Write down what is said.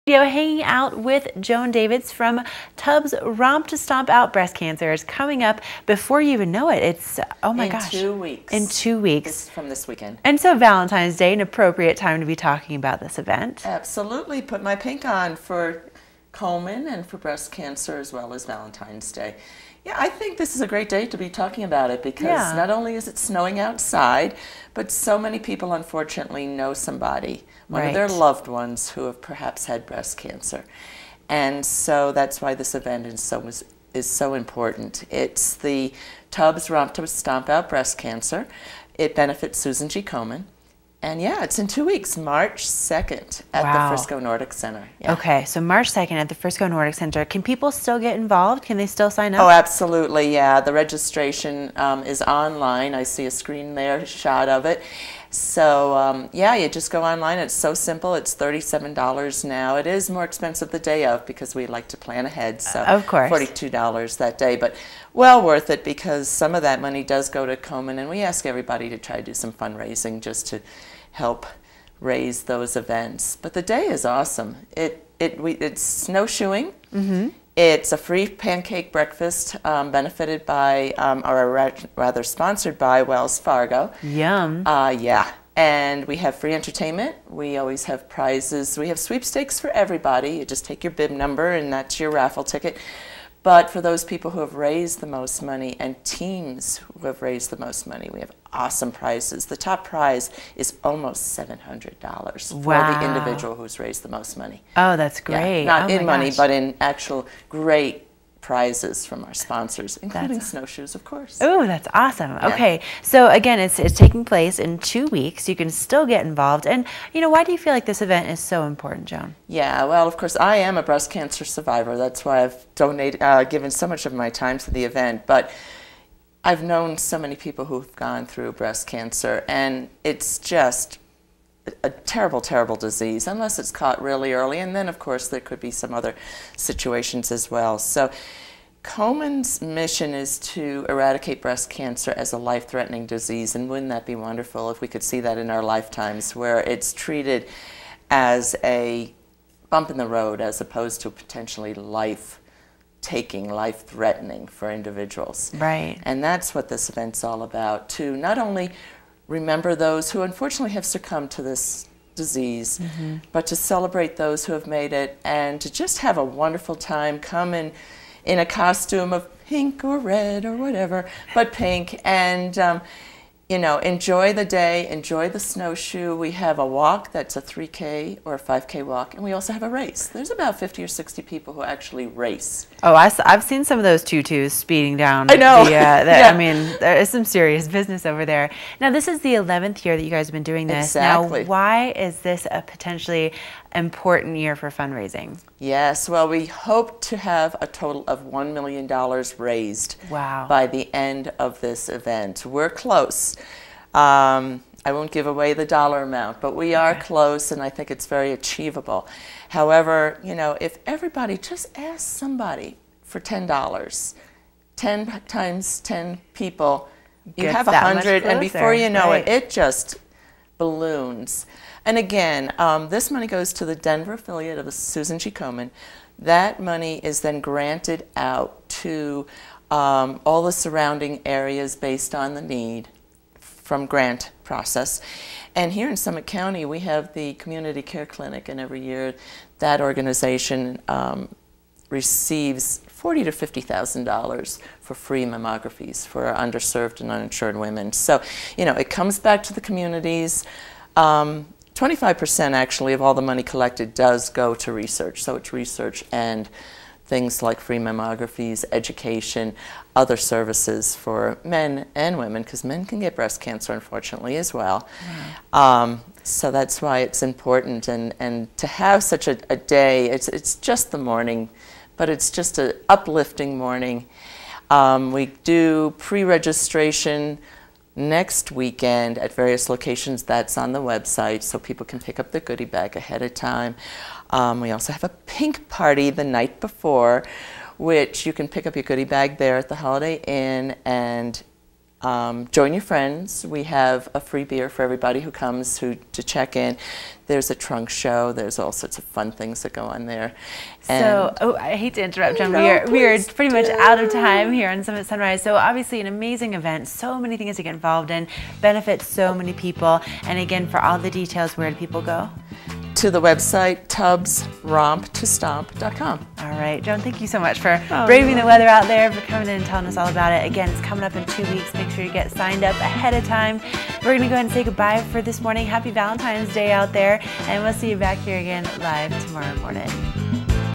Hanging out with Joan Davids from Tubbs. Romp to Stomp Out Breast Cancer is coming up before you even know it. It's, oh my gosh. In 2 weeks. In 2 weeks. From this weekend. And so Valentine's Day, an appropriate time to be talking about this event. Absolutely. Put my pink on for Komen and for breast cancer as well as Valentine's Day. Yeah, I think this is a great day to be talking about it because not only is it snowing outside, but so many people unfortunately know somebody, one of their loved ones who have perhaps had breast cancer. And so that's why this event is so important. It's the Tubbs Romp to Stomp Out Breast Cancer. It benefits Susan G. Komen. And yeah, it's in 2 weeks, March 2nd at the Frisco Nordic Center. Yeah. Okay, so March 2nd at the Frisco Nordic Center. Can people still get involved? Can they still sign up? Oh, absolutely, yeah. The registration is online. I see a screen there, a shot of it. So, yeah, you just go online. It's so simple. It's $37 now. It is more expensive the day of because we like to plan ahead. So, of course, $42 that day. But well worth it because some of that money does go to Komen, and we ask everybody to try to do some fundraising just to help raise those events. But the day is awesome. It's snowshoeing. Mm-hmm. It's a free pancake breakfast benefited by, or rather sponsored by Wells Fargo. Yum. Yeah. And we have free entertainment. We always have prizes. We have sweepstakes for everybody. You just take your bib number and that's your raffle ticket. But for those people who have raised the most money and teams who have raised the most money, we have awesome prizes. The top prize is almost $700 for the individual who's raised the most money. Oh, that's great. Yeah, not in money, but in actual great prizes from our sponsors, including snowshoes, of course. Oh, that's awesome. Yeah. Okay, so again, it's taking place in 2 weeks. You can still get involved. And, you know, why do you feel like this event is so important, Joan? Yeah, well, of course, I am a breast cancer survivor. That's why I've given so much of my time to the event. But I've known so many people who've gone through breast cancer, and it's just a terrible, terrible disease, unless it's caught really early. And then, of course, there could be some other situations as well. So Komen's mission is to eradicate breast cancer as a life-threatening disease. And wouldn't that be wonderful if we could see that in our lifetimes, where it's treated as a bump in the road as opposed to potentially life-taking, life-threatening for individuals. Right. And that's what this event's all about, to not only remember those who unfortunately have succumbed to this disease, but to celebrate those who have made it and to just have a wonderful time. Come in a costume of pink or red or whatever, but pink, and you know, enjoy the day, enjoy the snowshoe. We have a walk that's a 3K or a 5K walk, and we also have a race. There's about 50 or 60 people who actually race. Oh, I've seen some of those tutus speeding down. I know. I mean, there is some serious business over there. Now, this is the 11th year that you guys have been doing this. Exactly. Now, why is this a potentially important year for fundraising? Yes, well, we hope to have a total of $1 million raised by the end of this event. We're close. I won't give away the dollar amount, but we are close, and I think it's very achievable. However, you know, if everybody just asks somebody for $10, 10 times 10 people, you have 100, and before you know it, it just balloons. And again, this money goes to the Denver affiliate of the Susan G. Komen. That money is then granted out to all the surrounding areas based on the need from grant process. And here in Summit County, we have the Community Care Clinic, and every year that organization receives $40,000 to $50,000 for free mammographies for our underserved and uninsured women. So, you know, it comes back to the communities. 25% actually of all the money collected does go to research. So it's research and things like free mammographies, education, other services for men and women, because men can get breast cancer, unfortunately, as well. So that's why it's important. And to have such a day, it's just the morning, but it's just an uplifting morning. We do pre-registration next weekend at various locations. That's on the website, so people can pick up their goodie bag ahead of time. We also have a pink party the night before, which you can pick up your goodie bag there at the Holiday Inn, and Join your friends. We have a free beer for everybody who comes to check in. There's a trunk show. There's all sorts of fun things that go on there. And so, I hate to interrupt, John. We are pretty much out of time here on Summit Sunrise. So obviously an amazing event. So many things to get involved in. Benefits so many people. And again, for all the details, where do people go? To the website tubsromptostomp.com. All right, Joan, thank you so much for braving the weather out there, for coming in and telling us all about it. Again, it's coming up in 2 weeks. Make sure you get signed up ahead of time. We're going to go ahead and say goodbye for this morning. Happy Valentine's Day out there, and we'll see you back here again live tomorrow morning.